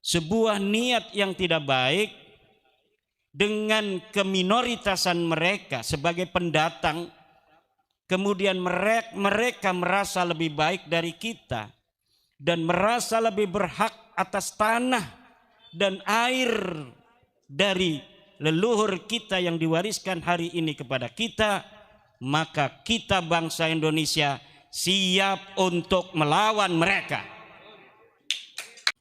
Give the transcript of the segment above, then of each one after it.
sebuah niat yang tidak baik dengan keminoritasan mereka sebagai pendatang, kemudian mereka merasa lebih baik dari kita dan merasa lebih berhak atas tanah dan air dari leluhur kita yang diwariskan hari ini kepada kita, maka kita bangsa Indonesia siap untuk melawan mereka.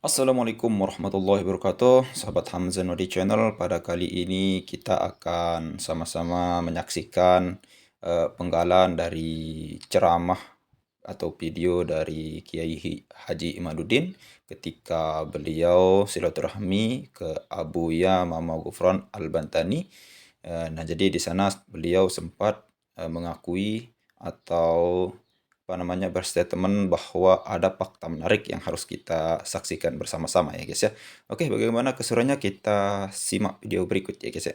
Assalamualaikum warahmatullahi wabarakatuh, sahabat Hamzah Nodi Channel. Pada kali ini kita akan sama-sama menyaksikan penggalan dari ceramah atau video dari Kiai Haji Imaduddin ketika beliau silaturahmi ke Abuya Mama Ghufran Al-Bantani. Nah, jadi di sana beliau sempat mengakui atau berstatement bahwa ada fakta menarik yang harus kita saksikan bersama-sama ya guys ya. Oke, bagaimana keseruannya kita simak video berikut ya guys ya.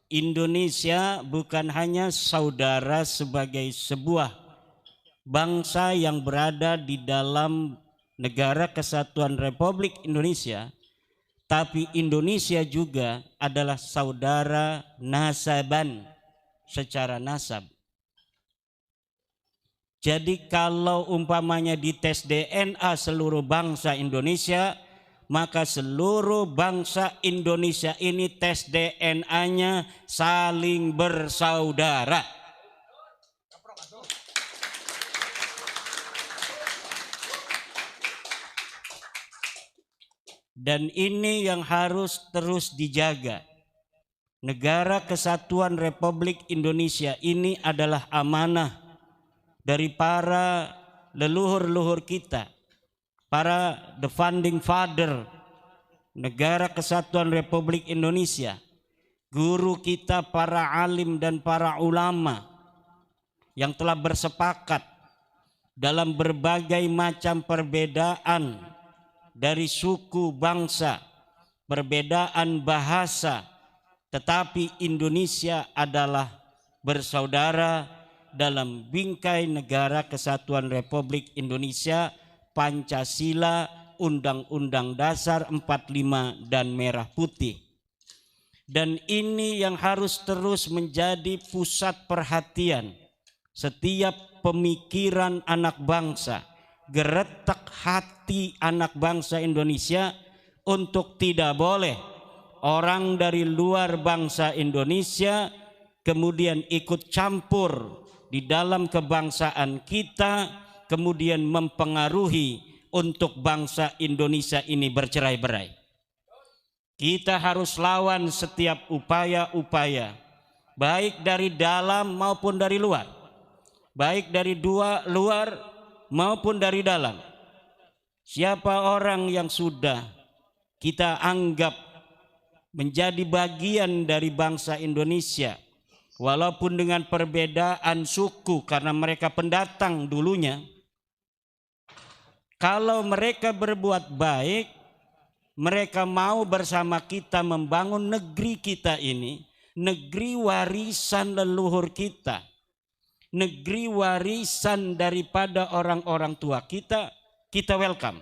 Indonesia bukan hanya saudara sebagai sebuah bangsa yang berada di dalam negara kesatuan Republik Indonesia, tapi Indonesia juga adalah saudara nasaban secara nasab. Jadi kalau umpamanya di tes DNA seluruh bangsa Indonesia, maka seluruh bangsa Indonesia ini tes DNA-nya saling bersaudara. Dan ini yang harus terus dijaga. Negara Kesatuan Republik Indonesia ini adalah amanah dari para leluhur-leluhur kita, para the founding father Negara Kesatuan Republik Indonesia, guru kita para alim dan para ulama yang telah bersepakat dalam berbagai macam perbedaan dari suku bangsa, perbedaan bahasa, tetapi Indonesia adalah bersaudara dalam bingkai Negara Kesatuan Republik Indonesia, Pancasila, Undang-Undang Dasar 45 dan Merah Putih. Dan ini yang harus terus menjadi pusat perhatian setiap pemikiran anak bangsa, geretak hati anak bangsa Indonesia untuk tidak boleh orang dari luar bangsa Indonesia kemudian ikut campur di dalam kebangsaan kita, kemudian mempengaruhi untuk bangsa Indonesia ini bercerai-berai. Kita harus lawan setiap upaya-upaya, baik dari dalam maupun dari luar, baik dari luar maupun dari dalam. Siapa orang yang sudah kita anggap menjadi bagian dari bangsa Indonesia, walaupun dengan perbedaan suku karena mereka pendatang dulunya, kalau mereka berbuat baik, mereka mau bersama kita membangun negeri kita ini, negeri warisan leluhur kita, negeri warisan daripada orang-orang tua kita, kita welcome.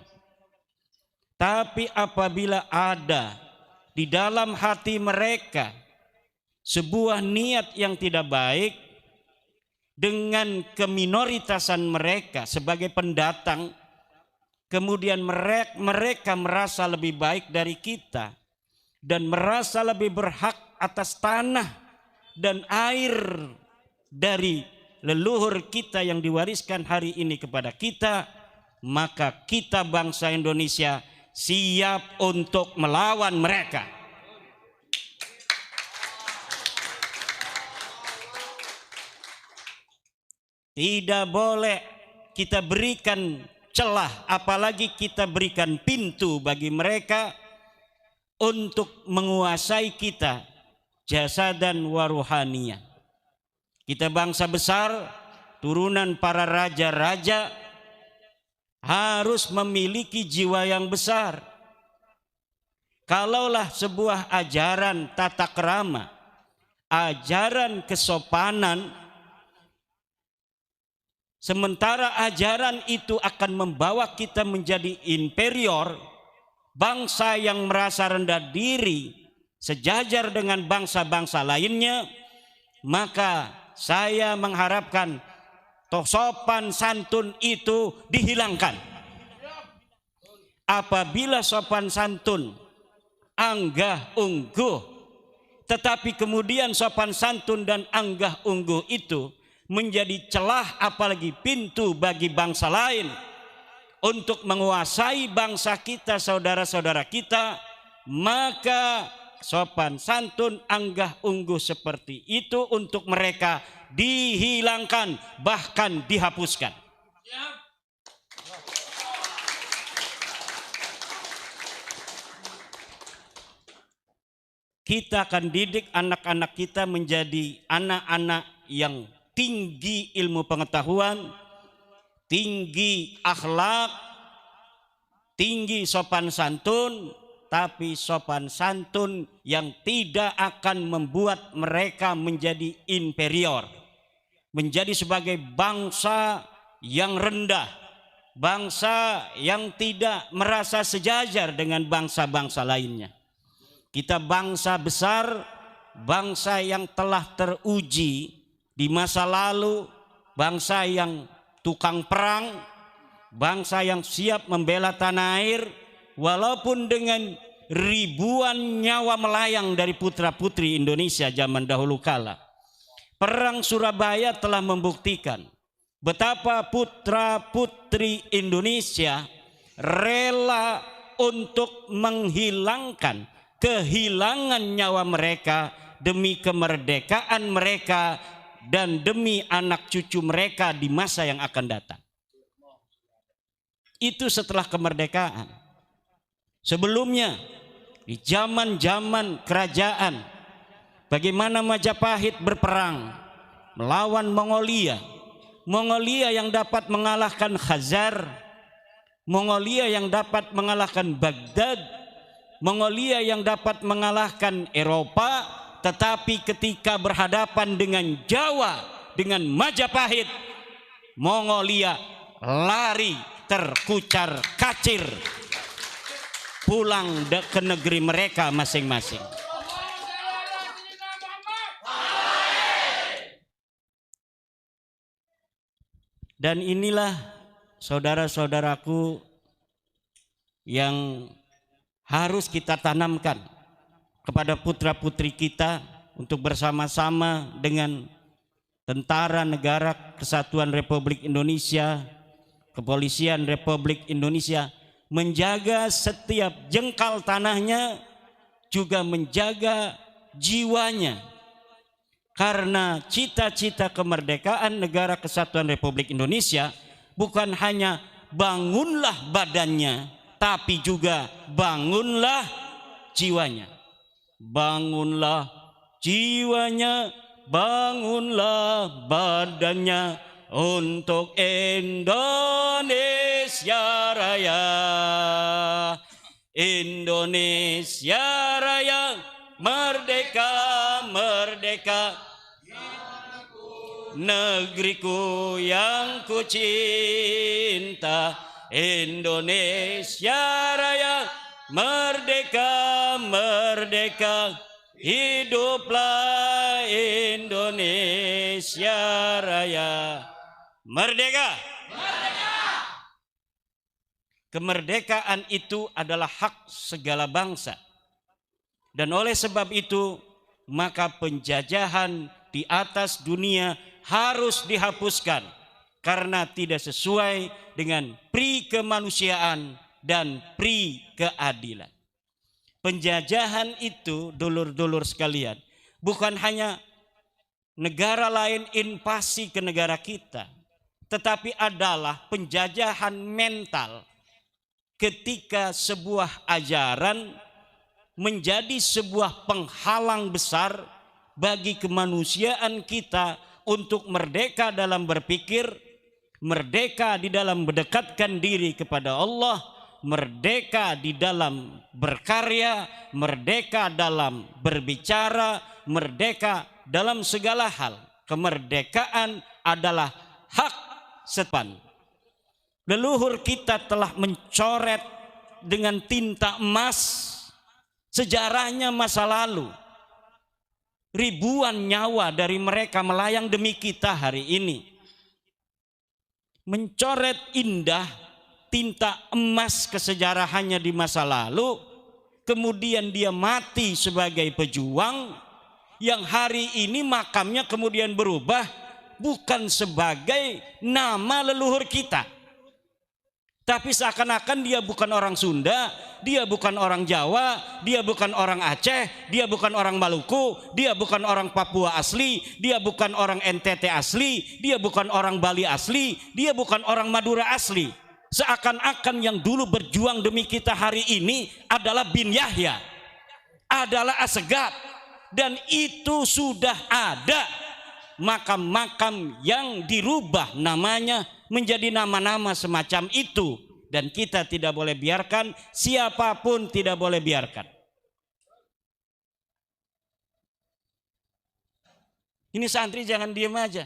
Tapi apabila ada di dalam hati mereka sebuah niat yang tidak baik dengan keminoritasan mereka sebagai pendatang, kemudian mereka merasa lebih baik dari kita dan merasa lebih berhak atas tanah dan air dari leluhur kita yang diwariskan hari ini kepada kita, maka kita bangsa Indonesia siap untuk melawan mereka. Tidak boleh kita berikan celah, apalagi kita berikan pintu bagi mereka untuk menguasai kita jasadan wa ruhaniyah. Kita bangsa besar, turunan para raja-raja, harus memiliki jiwa yang besar. Kalaulah sebuah ajaran tata krama, ajaran kesopanan, sementara ajaran itu akan membawa kita menjadi inferior, bangsa yang merasa rendah diri sejajar dengan bangsa-bangsa lainnya, maka saya mengharapkan sopan santun itu dihilangkan. Apabila sopan santun anggah ungguh, tetapi kemudian sopan santun dan anggah ungguh itu menjadi celah, apalagi pintu bagi bangsa lain untuk menguasai bangsa kita, saudara-saudara kita, maka sopan santun anggah ungguh seperti itu untuk mereka dihilangkan, bahkan dihapuskan. Kita akan didik anak-anak kita menjadi anak-anak yang tinggi ilmu pengetahuan, tinggi akhlak, tinggi sopan santun, tapi sopan santun yang tidak akan membuat mereka menjadi inferior, menjadi sebagai bangsa yang rendah, bangsa yang tidak merasa sejajar dengan bangsa-bangsa lainnya. Kita bangsa besar, bangsa yang telah teruji di masa lalu, bangsa yang tukang perang, bangsa yang siap membela tanah air, walaupun dengan ribuan nyawa melayang dari putra-putri Indonesia zaman dahulu kala. Perang Surabaya telah membuktikan betapa putra-putri Indonesia rela untuk menghilangkan kehilangan nyawa mereka demi kemerdekaan mereka dan demi anak cucu mereka di masa yang akan datang. Itu setelah kemerdekaan. Sebelumnya di zaman-zaman kerajaan, bagaimana Majapahit berperang melawan Mongolia. Mongolia yang dapat mengalahkan Khazar, Mongolia yang dapat mengalahkan Baghdad, Mongolia yang dapat mengalahkan Eropa, tetapi ketika berhadapan dengan Jawa, dengan Majapahit, Mongolia lari terkucar kacir pulang ke negeri mereka masing-masing. Dan inilah saudara-saudaraku yang harus kita tanamkan kepada putra-putri kita untuk bersama-sama dengan Tentara Negara Kesatuan Republik Indonesia, Kepolisian Republik Indonesia, menjaga setiap jengkal tanahnya, juga menjaga jiwanya. Karena cita-cita kemerdekaan Negara Kesatuan Republik Indonesia bukan hanya bangunlah badannya, tapi juga bangunlah jiwanya. Bangunlah jiwanya, bangunlah badannya untuk Indonesia Raya. Indonesia Raya, merdeka, merdeka. Negeriku yang ku cinta, Indonesia Raya, merdeka, merdeka. Hiduplah Indonesia Raya, merdeka. Merdeka. Kemerdekaan itu adalah hak segala bangsa. Dan oleh sebab itu, maka penjajahan di atas dunia harus dihapuskan karena tidak sesuai dengan pri kemanusiaan dan pri keadilan. Penjajahan itu, dulur-dulur sekalian, bukan hanya negara lain invasi ke negara kita, tetapi adalah penjajahan mental ketika sebuah ajaran menjadi sebuah penghalang besar bagi kemanusiaan kita untuk merdeka dalam berpikir, merdeka di dalam mendekatkan diri kepada Allah, merdeka di dalam berkarya, merdeka dalam berbicara, merdeka dalam segala hal. Kemerdekaan adalah hak sepan. Leluhur kita telah mencoret dengan tinta emas sejarahnya masa lalu. Ribuan nyawa dari mereka melayang demi kita hari ini. Mencoret indah tinta emas kesejarahannya di masa lalu, kemudian dia mati sebagai pejuang yang hari ini makamnya kemudian berubah bukan sebagai nama leluhur kita, tapi seakan-akan dia bukan orang Sunda, dia bukan orang Jawa, dia bukan orang Aceh, dia bukan orang Maluku, dia bukan orang Papua asli, dia bukan orang NTT asli, dia bukan orang Bali asli, dia bukan orang Madura asli. Seakan-akan yang dulu berjuang demi kita hari ini adalah bin Yahya, adalah Asegaf, dan itu sudah ada makam-makam yang dirubah namanya menjadi nama-nama semacam itu, dan kita tidak boleh biarkan, siapapun tidak boleh biarkan. Ini santri jangan diem aja.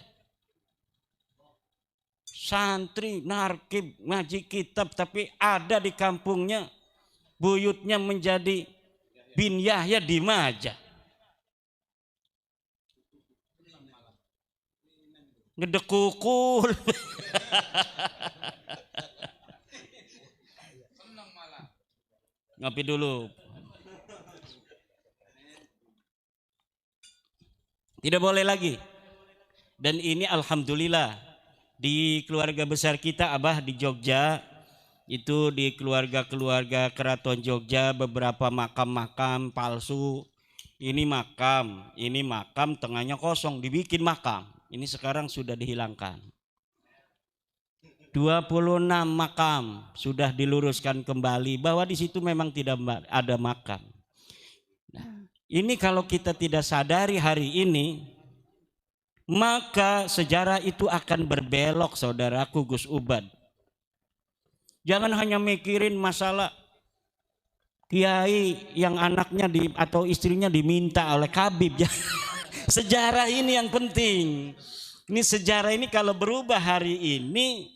Santri narkib ngaji kitab tapi ada di kampungnya buyutnya menjadi bin Yahya di Maja. Ngedekukul. Ngopi dulu. Tidak boleh lagi. Dan ini alhamdulillah di keluarga besar kita, Abah di Jogja, itu di keluarga-keluarga keraton Jogja beberapa makam-makam palsu. Ini makam tengahnya kosong, dibikin makam. Ini sekarang sudah dihilangkan. 26 makam sudah diluruskan kembali bahwa di situ memang tidak ada makam. Nah, ini kalau kita tidak sadari hari ini, maka sejarah itu akan berbelok, saudaraku Gus Ubad. Jangan hanya mikirin masalah kiai yang anaknya atau istrinya diminta oleh Habib. Sejarah ini yang penting. Ini sejarah ini kalau berubah hari ini,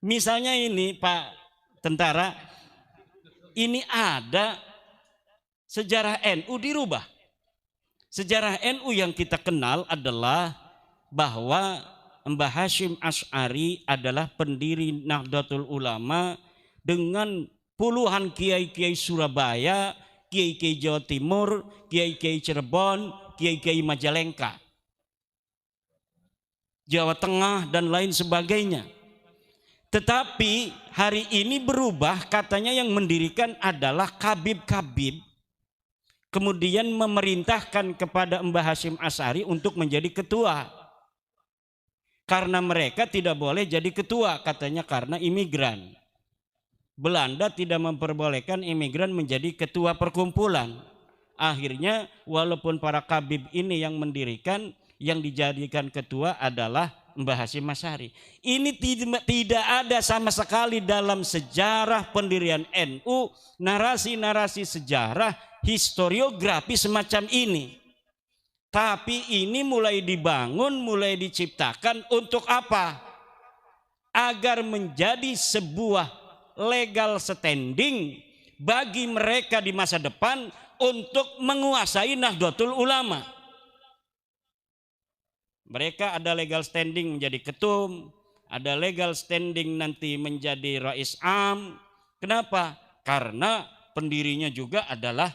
misalnya ini Pak Tentara, ini ada sejarah NU dirubah. Sejarah NU yang kita kenal adalah bahwa Mbah Hasyim Asy'ari adalah pendiri Nahdlatul Ulama dengan puluhan kiai-kiai Surabaya, kiai-kiai Jawa Timur, kiai-kiai Cirebon, kiai-kiai Majalengka, Jawa Tengah dan lain sebagainya. Tetapi hari ini berubah, katanya yang mendirikan adalah kabib-kabib, kemudian memerintahkan kepada Mbah Hasyim Asy'ari untuk menjadi ketua. Karena mereka tidak boleh jadi ketua, katanya karena imigran. Belanda tidak memperbolehkan imigran menjadi ketua perkumpulan. Akhirnya walaupun para kabib ini yang mendirikan, yang dijadikan ketua adalah Mbah Hasyim Asy'ari. Ini tidak ada sama sekali dalam sejarah pendirian NU narasi-narasi sejarah historiografi semacam ini. Tapi ini mulai dibangun, mulai diciptakan untuk apa? Agar menjadi sebuah legal standing bagi mereka di masa depan untuk menguasai Nahdlatul Ulama. Mereka ada legal standing menjadi ketum, ada legal standing nanti menjadi rais am. Kenapa? Karena pendirinya juga adalah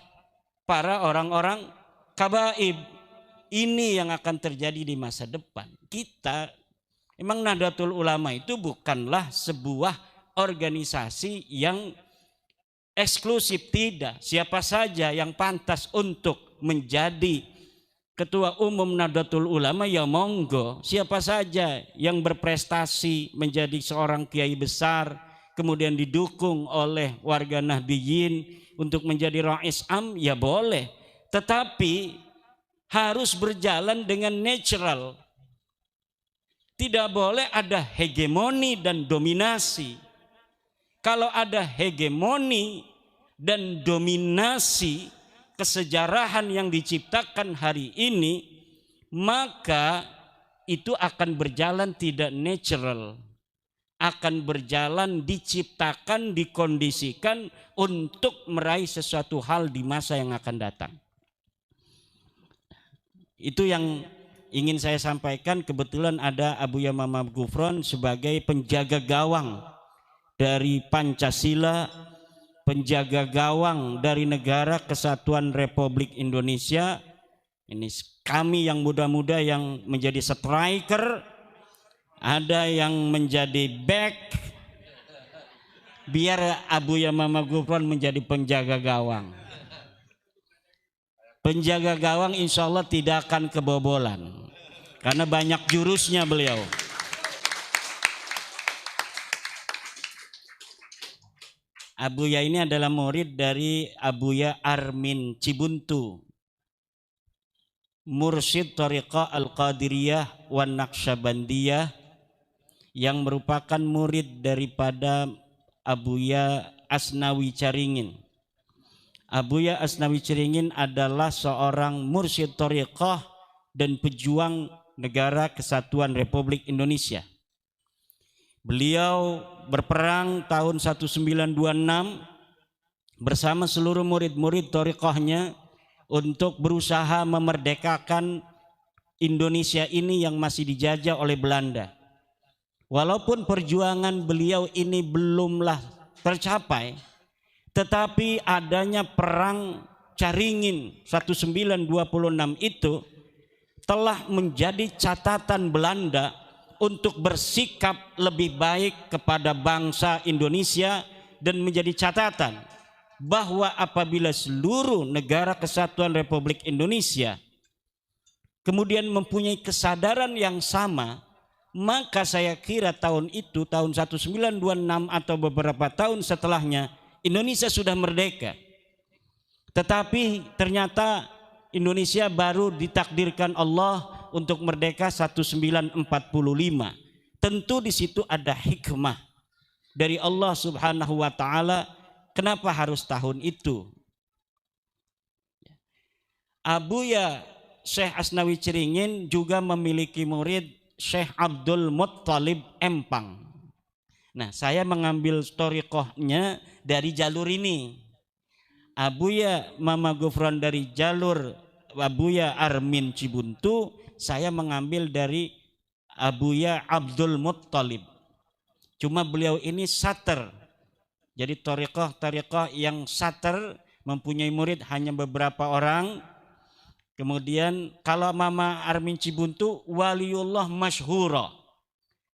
para orang-orang kabaib. Ini yang akan terjadi di masa depan. Emang Nahdlatul Ulama itu bukanlah sebuah organisasi yang eksklusif, tidak. Siapa saja yang pantas untuk menjadi ketua umum Nahdlatul Ulama ya monggo. Siapa saja yang berprestasi menjadi seorang kiai besar, kemudian didukung oleh warga Nahdliyin untuk menjadi rais am, ya boleh. Tetapi harus berjalan dengan natural. Tidak boleh ada hegemoni dan dominasi. Kalau ada hegemoni dan dominasi kesejarahan yang diciptakan hari ini, maka itu akan berjalan tidak natural. akan berjalan, diciptakan, dikondisikan untuk meraih sesuatu hal di masa yang akan datang. Itu yang ingin saya sampaikan. Kebetulan ada Abuya Mama Gufron sebagai penjaga gawang dari Pancasila, penjaga gawang dari Negara Kesatuan Republik Indonesia. Ini kami yang muda-muda yang menjadi striker, ada yang menjadi back, biar Abuya Mama Gufron menjadi penjaga gawang. Penjaga gawang insya Allah tidak akan kebobolan karena banyak jurusnya beliau. Abuya ini adalah murid dari Abuya Armin Cibuntu, mursyid Thariqah Al-Qadiriyah wan Naqsyabandiyah, yang merupakan murid daripada Abuya Asnawi Caringin. Abuya Asnawi Caringin adalah seorang mursyid thariqah dan pejuang Negara Kesatuan Republik Indonesia. Beliau berperang tahun 1926 bersama seluruh murid-murid thariqahnya untuk berusaha memerdekakan Indonesia ini yang masih dijajah oleh Belanda. Walaupun perjuangan beliau ini belumlah tercapai, tetapi adanya perang Caringin 1926 itu telah menjadi catatan Belanda untuk bersikap lebih baik kepada bangsa Indonesia, dan menjadi catatan bahwa apabila seluruh Negara Kesatuan Republik Indonesia kemudian mempunyai kesadaran yang sama, maka saya kira tahun itu, tahun 1926 atau beberapa tahun setelahnya, Indonesia sudah merdeka. Tetapi ternyata Indonesia baru ditakdirkan Allah untuk merdeka 1945. Tentu di situ ada hikmah dari Allah Subhanahu wa taala, kenapa harus tahun itu. Abuya Syekh Asnawi Caringin juga memiliki murid Syekh Abdul Muttalib Empang. Nah, saya mengambil thariqahnya dari jalur ini. Abuya Mama Gufron dari jalur Abuya Armin Cibuntu, saya mengambil dari Abuya Abdul Muttalib. Cuma beliau ini sater. Jadi thariqah yang sater, mempunyai murid hanya beberapa orang. Kemudian kalau Mama Armin Cibuntu waliullah masyhura,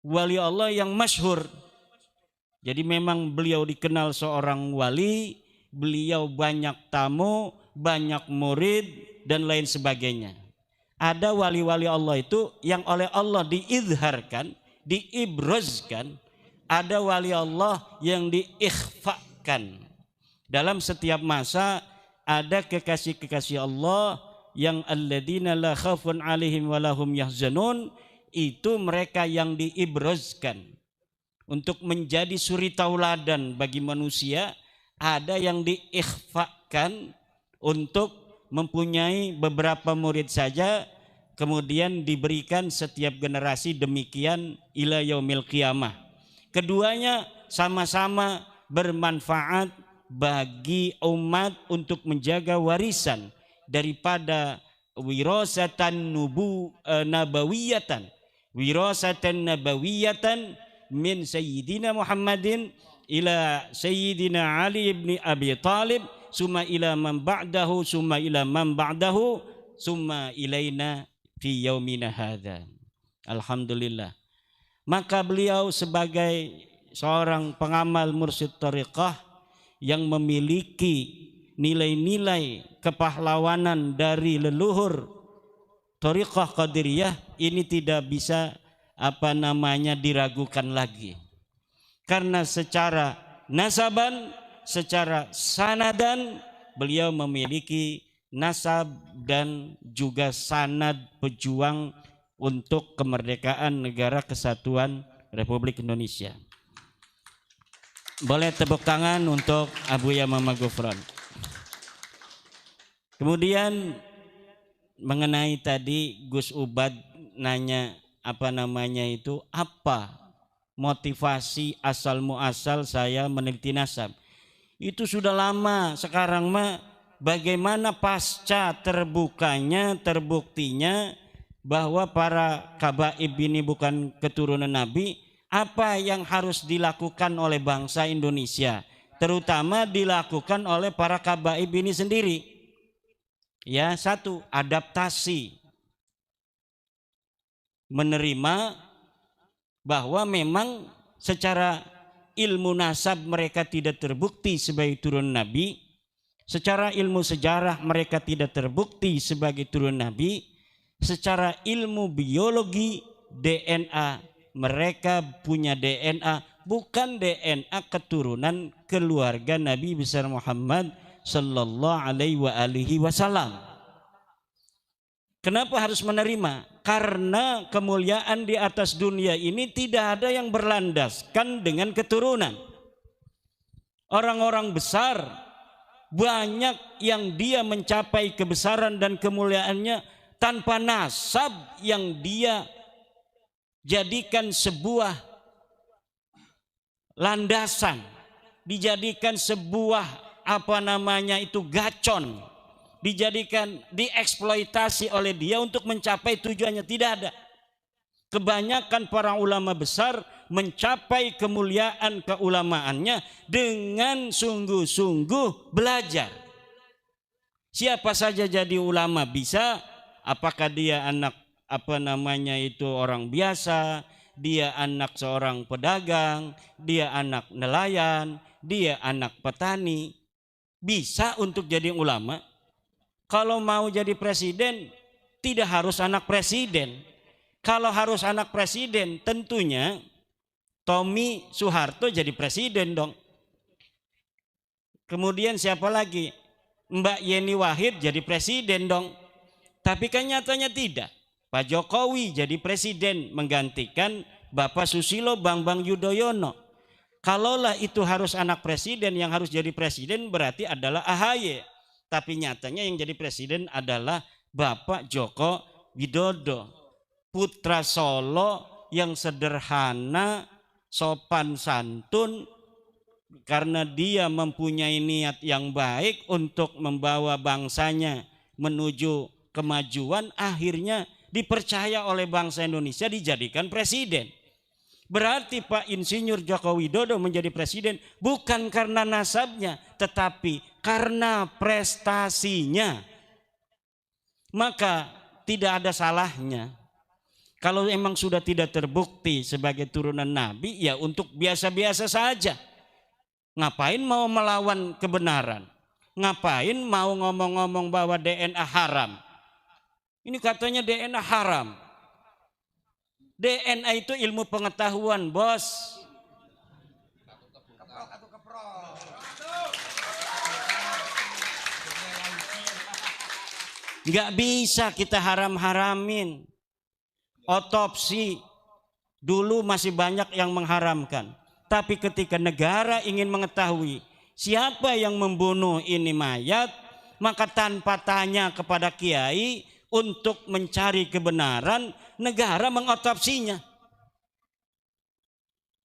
wali Allah yang masyhur. Jadi memang beliau dikenal seorang wali, beliau banyak tamu, banyak murid dan lain sebagainya. Ada wali-wali Allah itu yang oleh Allah diizharkan, diibrazkan. Ada wali Allah yang diikhfakan. Dalam setiap masa ada kekasih-kekasih Allah yang alladzina la khaufun alaihim walahum yahzanun, itu mereka yang diibrazkan untuk menjadi suri tauladan bagi manusia. Ada yang diikhfakan untuk mempunyai beberapa murid saja, kemudian diberikan setiap generasi demikian ila yaumil qiyamah. Keduanya sama-sama bermanfaat bagi umat untuk menjaga warisan daripada wirasatan nabawiyatan min Sayyidina Muhammadin ila Sayyidina Ali ibn Abi Talib, summa ila man ba'dahu, summa ila man ba'dahu, summa ilaina fi yaumina hadha. Alhamdulillah. Maka beliau sebagai seorang pengamal mursyid thariqah yang memiliki nilai-nilai kepahlawanan dari leluhur thariqah Qadiriyah ini tidak bisa diragukan lagi. Karena secara nasaban, secara sanadan, beliau memiliki nasab dan juga sanad pejuang untuk kemerdekaan Negara Kesatuan Republik Indonesia. Boleh tepuk tangan untuk Abuya Mama Gufron. Kemudian mengenai tadi Gus Ubad nanya apa motivasi asal muasal saya meneliti nasab. Itu sudah lama. Sekarang mah bagaimana pasca terbuktinya bahwa para kabaib ini bukan keturunan Nabi, apa yang harus dilakukan oleh bangsa Indonesia, terutama dilakukan oleh para kabaib ini sendiri? Ya, satu, adaptasi, menerima bahwa memang secara ilmu nasab mereka tidak terbukti sebagai turun Nabi, secara ilmu sejarah mereka tidak terbukti sebagai turun Nabi, secara ilmu biologi DNA mereka punya DNA bukan DNA keturunan keluarga Nabi besar Muhammad sallallahu alaihi wasallam. Kenapa harus menerima? Karena kemuliaan di atas dunia ini tidak ada yang berlandaskan dengan keturunan. Orang-orang besar banyak yang dia mencapai kebesaran dan kemuliaannya tanpa nasab yang dia jadikan sebuah landasan, dijadikan sebuah gacon, dieksploitasi oleh dia untuk mencapai tujuannya. Tidak ada. Kebanyakan para ulama besar mencapai kemuliaan keulamaannya dengan sungguh-sungguh belajar. Siapa saja jadi ulama bisa, apakah dia anak orang biasa, dia anak seorang pedagang, dia anak nelayan, dia anak petani, bisa untuk jadi ulama. Kalau mau jadi presiden, tidak harus anak presiden. Kalau harus anak presiden, tentunya Tommy Soeharto jadi presiden dong. Kemudian siapa lagi? Mbak Yeni Wahid jadi presiden dong. Tapi kan nyatanya tidak. Pak Jokowi jadi presiden menggantikan Bapak Susilo Bambang Yudhoyono. Kalaulah itu harus anak presiden, yang harus jadi presiden berarti adalah AHY. Tapi nyatanya yang jadi presiden adalah Bapak Joko Widodo, putra Solo yang sederhana, sopan santun, karena dia mempunyai niat yang baik untuk membawa bangsanya menuju kemajuan, akhirnya dipercaya oleh bangsa Indonesia dijadikan presiden. Berarti Pak Insinyur Joko Widodo menjadi presiden bukan karena nasabnya, tetapi karena prestasinya. Maka tidak ada salahnya kalau emang sudah tidak terbukti sebagai turunan Nabi, ya untuk biasa-biasa saja. Ngapain mau melawan kebenaran? Ngapain mau ngomong-ngomong bahwa DNA haram? Ini katanya DNA haram. DNA itu ilmu pengetahuan, bos. Nggak bisa kita haram-haramin. Otopsi dulu masih banyak yang mengharamkan. Tapi ketika negara ingin mengetahui siapa yang membunuh ini mayat, maka tanpa tanya kepada kiai untuk mencari kebenaran, negara mengotopsinya.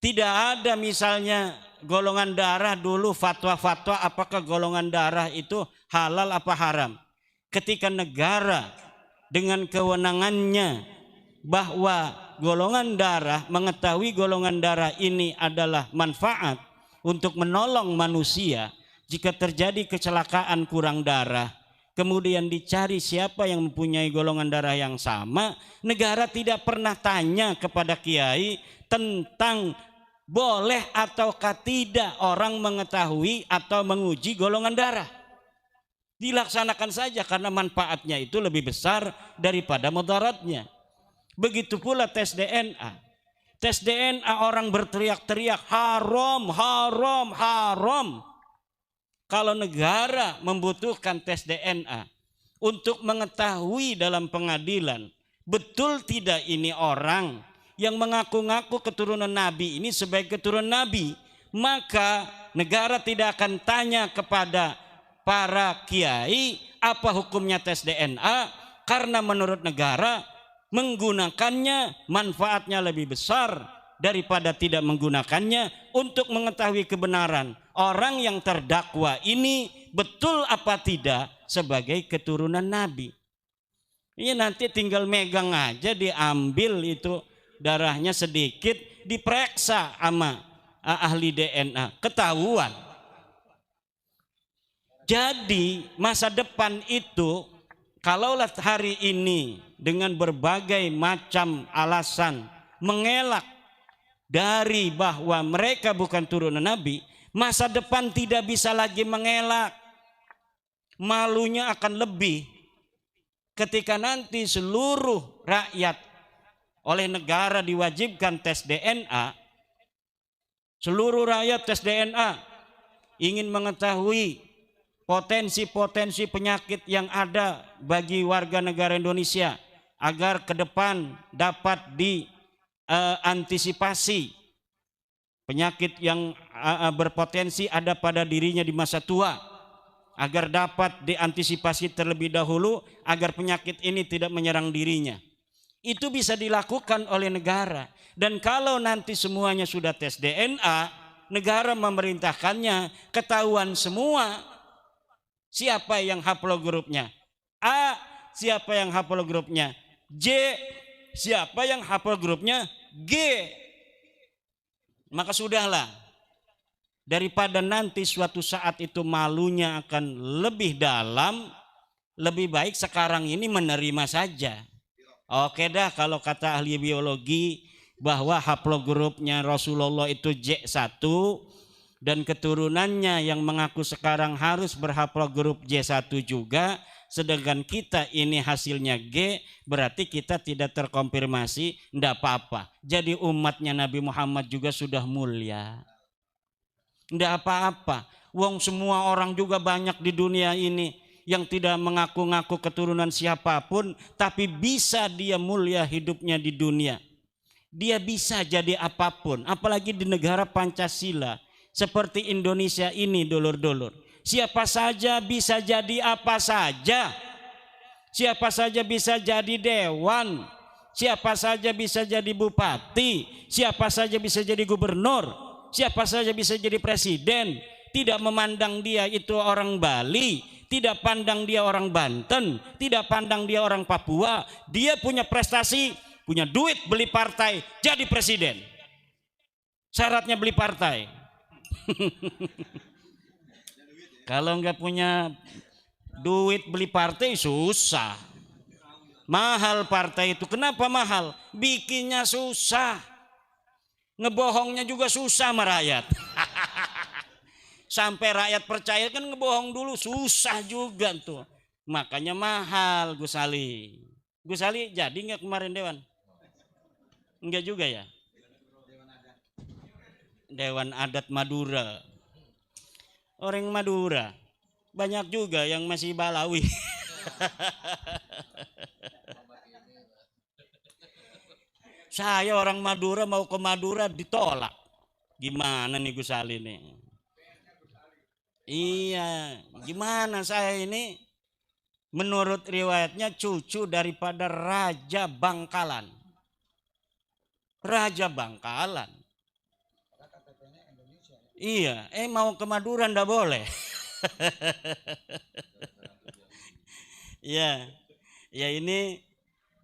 Tidak ada misalnya golongan darah dulu fatwa-fatwa apakah golongan darah itu halal apa haram. Ketika negara dengan kewenangannya bahwa golongan darah, mengetahui golongan darah ini adalah manfaat untuk menolong manusia, jika terjadi kecelakaan kurang darah, kemudian dicari siapa yang mempunyai golongan darah yang sama, negara tidak pernah tanya kepada kiai tentang boleh ataukah tidak orang mengetahui atau menguji golongan darah. Dilaksanakan saja karena manfaatnya itu lebih besar daripada mudaratnya. Begitu pula tes DNA. Tes DNA orang berteriak-teriak haram, haram, haram. Kalau negara membutuhkan tes DNA untuk mengetahui dalam pengadilan betul tidak ini orang yang mengaku-ngaku keturunan Nabi ini sebagai keturunan Nabi, maka negara tidak akan tanya kepada para kiai apa hukumnya tes DNA, karena menurut negara menggunakannya manfaatnya lebih besar daripada tidak menggunakannya untuk mengetahui kebenaran orang yang terdakwa ini betul apa tidak sebagai keturunan Nabi. Ini nanti tinggal megang aja, diambil itu darahnya sedikit, diperiksa sama ahli DNA, ketahuan. Jadi masa depan itu kalaulah hari ini dengan berbagai macam alasan mengelak dari bahwa mereka bukan turunan Nabi, masa depan tidak bisa lagi mengelak. Malunya akan lebih ketika nanti seluruh rakyat oleh negara diwajibkan tes DNA. Seluruh rakyat tes DNA, ingin mengetahui potensi-potensi penyakit yang ada bagi warga negara Indonesia agar ke depan dapat diantisipasi penyakit yang berpotensi ada pada dirinya di masa tua, agar dapat diantisipasi terlebih dahulu agar penyakit ini tidak menyerang dirinya. Itu bisa dilakukan oleh negara. Dan kalau nanti semuanya sudah tes DNA, negara memerintahkannya, ketahuan semua siapa yang haplogrupnya A, siapa yang haplogrupnya J, siapa yang haplogrupnya G. Maka sudahlah, daripada nanti suatu saat itu malunya akan lebih dalam, lebih baik sekarang ini menerima saja. Oke dah, kalau kata ahli biologi bahwa haplogrupnya Rasulullah itu J1 dan keturunannya yang mengaku sekarang harus berhaplogrup J1 juga, sedangkan kita ini hasilnya G, berarti kita tidak terkonfirmasi, enggak apa-apa. Jadi umatnya Nabi Muhammad juga sudah mulia. Enggak apa-apa. Wong semua orang juga banyak di dunia ini yang tidak mengaku-ngaku keturunan siapapun, tapi bisa dia mulia hidupnya di dunia. Dia bisa jadi apapun, apalagi di negara Pancasila seperti Indonesia ini, dulur-dulur. Siapa saja bisa jadi apa saja. Siapa saja bisa jadi dewan. Siapa saja bisa jadi bupati. Siapa saja bisa jadi gubernur. Siapa saja bisa jadi presiden. Tidak memandang dia itu orang Bali, tidak pandang dia orang Banten, tidak pandang dia orang Papua. Dia punya prestasi, punya duit, beli partai, jadi presiden. Syaratnya beli partai. Kalau nggak punya duit beli partai susah. Mahal partai itu. Kenapa mahal? Bikinnya susah. Ngebohongnya juga susah sama rakyat. Sampai rakyat percaya kan ngebohong dulu susah juga tuh. Makanya mahal Gus Ali. Gus Ali jadi nggak kemarin dewan? Enggak juga ya? Dewan Adat Madura. Orang Madura banyak juga yang masih Balawi. Saya orang Madura mau ke Madura ditolak. Gimana nih Gus Ali nih? Iya, gimana saya ini? Menurut riwayatnya cucu daripada Raja Bangkalan. Raja Bangkalan. Iya, mau ke Madura ndak boleh. Ya, ya ini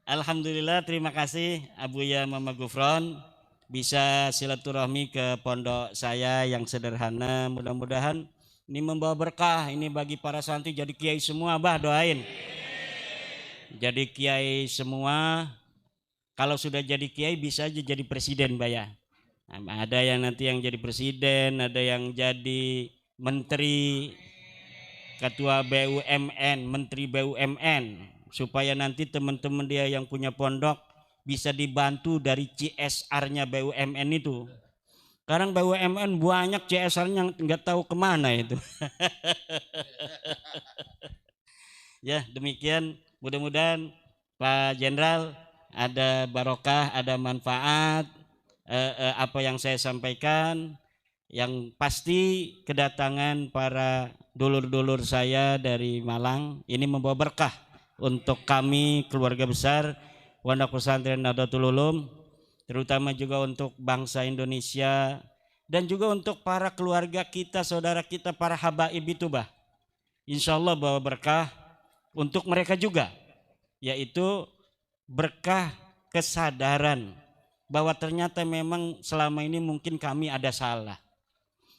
alhamdulillah, terima kasih Abuya Mama Gufron bisa silaturahmi ke pondok saya yang sederhana. Mudah-mudahan ini membawa berkah ini bagi para santri jadi kiai semua. Abah doain. Jadi kiai semua. Kalau sudah jadi kiai bisa aja jadi presiden, Mbak ya. Ada yang nanti yang jadi presiden, ada yang jadi menteri, ketua BUMN, menteri BUMN, supaya nanti teman-teman dia yang punya pondok bisa dibantu dari CSR-nya BUMN itu. Sekarang BUMN banyak CSR-nya nggak tahu kemana itu. Ya demikian, mudah-mudahan Pak Jenderal ada barokah, ada manfaat apa yang saya sampaikan. Yang pasti kedatangan para dulur-dulur saya dari Malang ini membawa berkah untuk kami keluarga besar Pondok Pesantren Nahdlatul Ulum. terutama juga untuk bangsa Indonesia dan juga untuk para keluarga kita, saudara kita, para habaib itu bah. Insya Allah bawa berkah untuk mereka juga, yaitu berkah kesadaran bahwa ternyata memang selama ini mungkin kami ada salah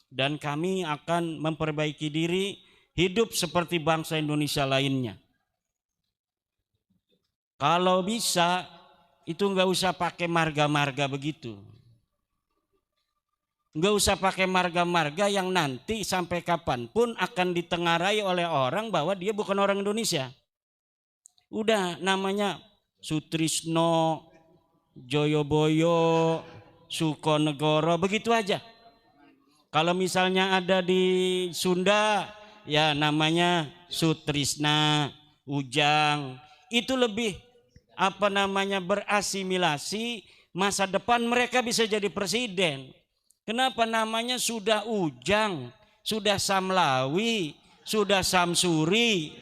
dan kami akan memperbaiki diri, hidup seperti bangsa Indonesia lainnya. Kalau bisa itu nggak usah pakai marga-marga begitu. Nggak usah pakai marga-marga yang nanti sampai kapanpun akan ditengarai oleh orang bahwa dia bukan orang Indonesia. Udah namanya Sutrisno, Joyoboyo, Sukonegoro, begitu aja. Kalau misalnya ada di Sunda, ya namanya Sutrisna, Ujang. Itu lebih berasimilasi, masa depan mereka bisa jadi presiden. Kenapa namanya sudah Ujang, sudah Samlawi, sudah Samsuri.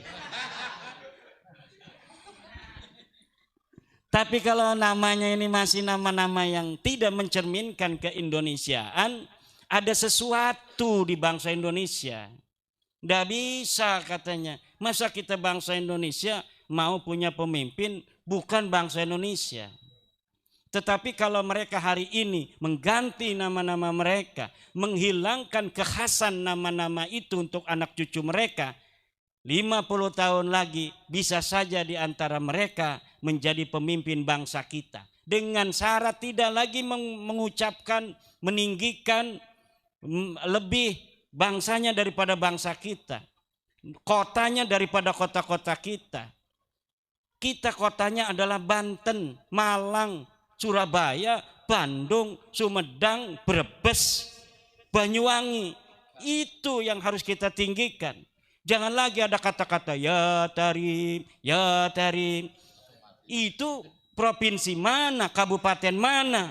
Tapi kalau namanya ini masih nama-nama yang tidak mencerminkan keindonesiaan, ada sesuatu di bangsa Indonesia. Tidak bisa katanya. Masa kita bangsa Indonesia mau punya pemimpin bukan bangsa Indonesia. Tetapi kalau mereka hari ini mengganti nama-nama mereka, menghilangkan kekhasan nama-nama itu untuk anak cucu mereka, 50 tahun lagi bisa saja di antara mereka menjadi pemimpin bangsa kita. Dengan syarat tidak lagi mengucapkan, meninggikan lebih bangsanya daripada bangsa kita, kotanya daripada kota-kota kita. Kita kotanya adalah Banten, Malang, Surabaya, Bandung, Sumedang, Brebes, Banyuwangi. Itu yang harus kita tinggikan. Jangan lagi ada kata-kata ya tarim, ya tarim. Itu provinsi mana, kabupaten mana?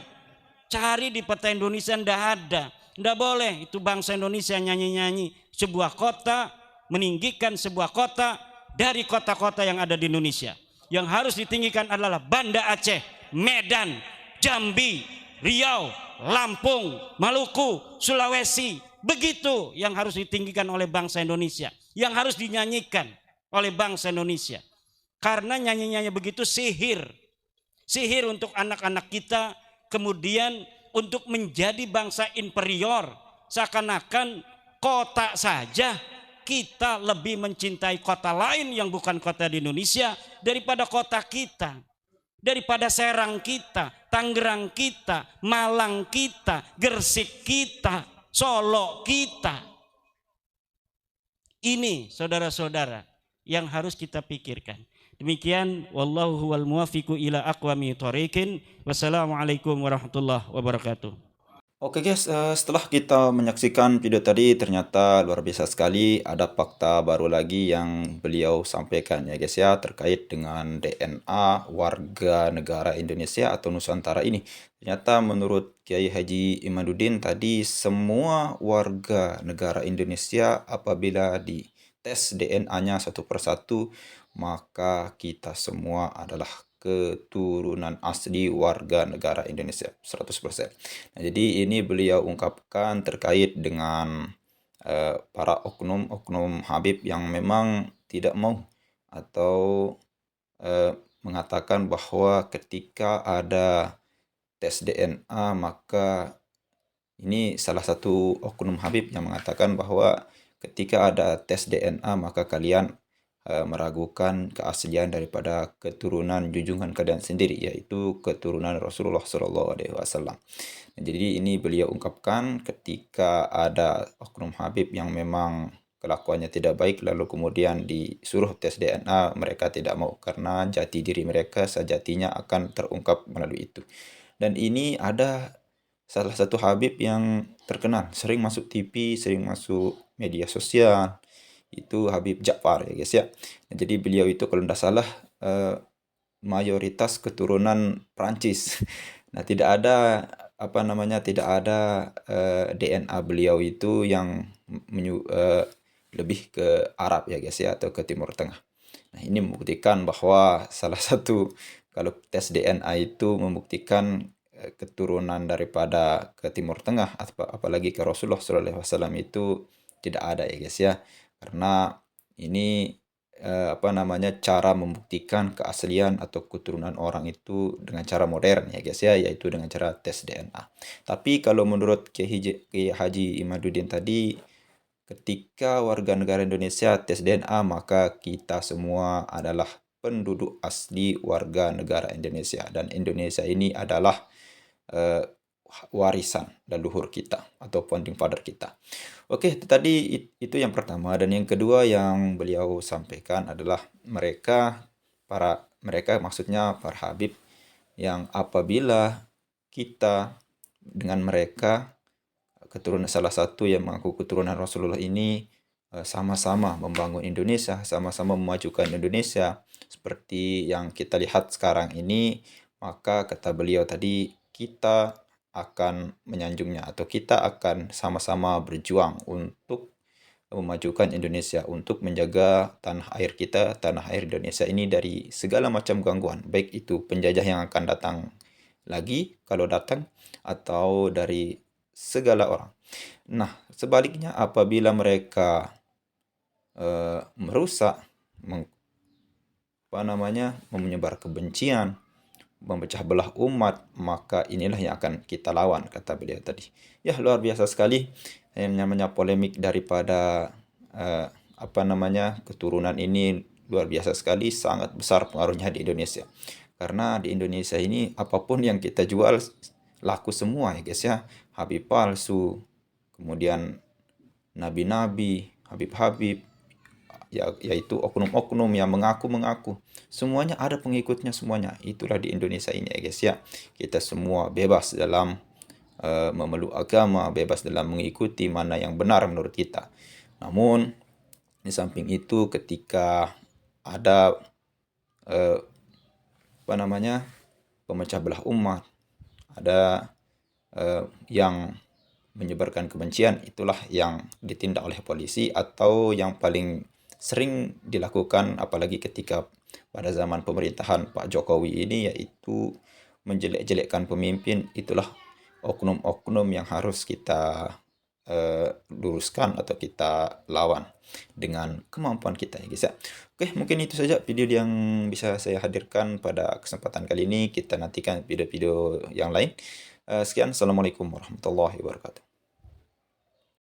Cari di peta Indonesia ndak ada. Ndak boleh itu bangsa Indonesia nyanyi-nyanyi sebuah kota, meninggikan sebuah kota dari kota-kota yang ada di Indonesia. Yang harus ditinggikan adalah Banda Aceh, Medan, Jambi, Riau, Lampung, Maluku, Sulawesi. Begitu yang harus ditinggikan oleh bangsa Indonesia, yang harus dinyanyikan oleh bangsa Indonesia. Karena nyanyi-nyanyi begitu sihir. Sihir untuk anak-anak kita, kemudian untuk menjadi bangsa inferior. Seakan-akan kota saja kita lebih mencintai kota lain yang bukan kota di Indonesia daripada kota kita. Daripada Serang kita, Tangerang kita, Malang kita, Gresik kita, Solo kita. Ini saudara-saudara yang harus kita pikirkan. Demikian, wallahu huwal muwaffiqu ila aqwami thoriqin. Wassalamualaikum warahmatullahi wabarakatuh. Oke guys, setelah kita menyaksikan video tadi ternyata luar biasa sekali, ada fakta baru lagi yang beliau sampaikan ya guys ya, terkait dengan DNA warga negara Indonesia atau Nusantara ini. Ternyata menurut Kiai Haji Imaduddin tadi, semua warga negara Indonesia apabila dites DNA-nya satu persatu, maka kita semua adalah keturunan asli warga negara Indonesia 100%. Nah, jadi ini beliau ungkapkan terkait dengan para oknum-oknum Habib yang memang tidak mau atau mengatakan bahwa ketika ada tes DNA, maka ini salah satu oknum Habib yang mengatakan bahwa ketika ada tes DNA maka kalian meragukan keaslian daripada keturunan junjungan kalian sendiri, yaitu keturunan Rasulullah SAW. Jadi ini beliau ungkapkan ketika ada oknum Habib yang memang kelakuannya tidak baik lalu kemudian disuruh tes DNA, mereka tidak mau karena jati diri mereka sejatinya akan terungkap melalui itu. Dan ini ada salah satu Habib yang terkenal, sering masuk TV, sering masuk media sosial, itu Habib Ja'far ya guys ya. Nah, jadi beliau itu kalau tidak salah mayoritas keturunan Prancis. Nah, tidak ada tidak ada DNA beliau itu yang lebih ke Arab ya guys ya, atau ke Timur Tengah. Nah, ini membuktikan bahwa salah satu, kalau tes DNA itu membuktikan keturunan daripada ke Timur Tengah, apalagi ke Rasulullah SAW itu tidak ada ya guys ya. Karena ini cara membuktikan keaslian atau keturunan orang itu dengan cara modern ya guys ya, yaitu dengan cara tes DNA. Tapi kalau menurut Kiai Haji Imaduddin tadi, ketika warga negara Indonesia tes DNA, maka kita semua adalah penduduk asli warga negara Indonesia, dan Indonesia ini adalah eh, warisan leluhur kita atau founding father kita. Oke, itu tadi itu yang pertama, dan yang kedua yang beliau sampaikan adalah mereka maksudnya para Habib, yang apabila kita dengan mereka keturunan salah satu yang mengaku keturunan Rasulullah ini sama-sama membangun Indonesia, sama-sama memajukan Indonesia seperti yang kita lihat sekarang ini, maka kata beliau tadi, kita akan menyanjungnya atau kita akan sama-sama berjuang untuk memajukan Indonesia, untuk menjaga tanah air kita, tanah air Indonesia ini dari segala macam gangguan, baik itu penjajah yang akan datang lagi kalau datang, atau dari segala orang. Nah, sebaliknya apabila mereka merusak, menyebar kebencian, memecah belah umat, maka inilah yang akan kita lawan, kata beliau tadi. Ya, luar biasa sekali yang namanya polemik daripada keturunan ini, luar biasa sekali, sangat besar pengaruhnya di Indonesia. Karena di Indonesia ini apapun yang kita jual laku semua ya guys ya. Habib palsu, kemudian nabi-nabi, habib-habib, yaitu oknum-oknum yang mengaku-mengaku. Semuanya ada pengikutnya semuanya. Itulah di Indonesia ini ya guys ya. Kita semua bebas dalam memeluk agama, bebas dalam mengikuti mana yang benar menurut kita. Namun di samping itu, ketika ada pemecah belah umat, ada yang menyebarkan kebencian, itulah yang ditindak oleh polisi, atau yang paling sering dilakukan apalagi ketika pada zaman pemerintahan Pak Jokowi ini, yaitu menjelek-jelekkan pemimpin. Itulah oknum-oknum yang harus kita luruskan atau kita lawan dengan kemampuan kita ya guys ya. Oke, mungkin itu saja video yang bisa saya hadirkan pada kesempatan kali ini. Kita nantikan video-video yang lain. Sekian, assalamualaikum warahmatullahi wabarakatuh.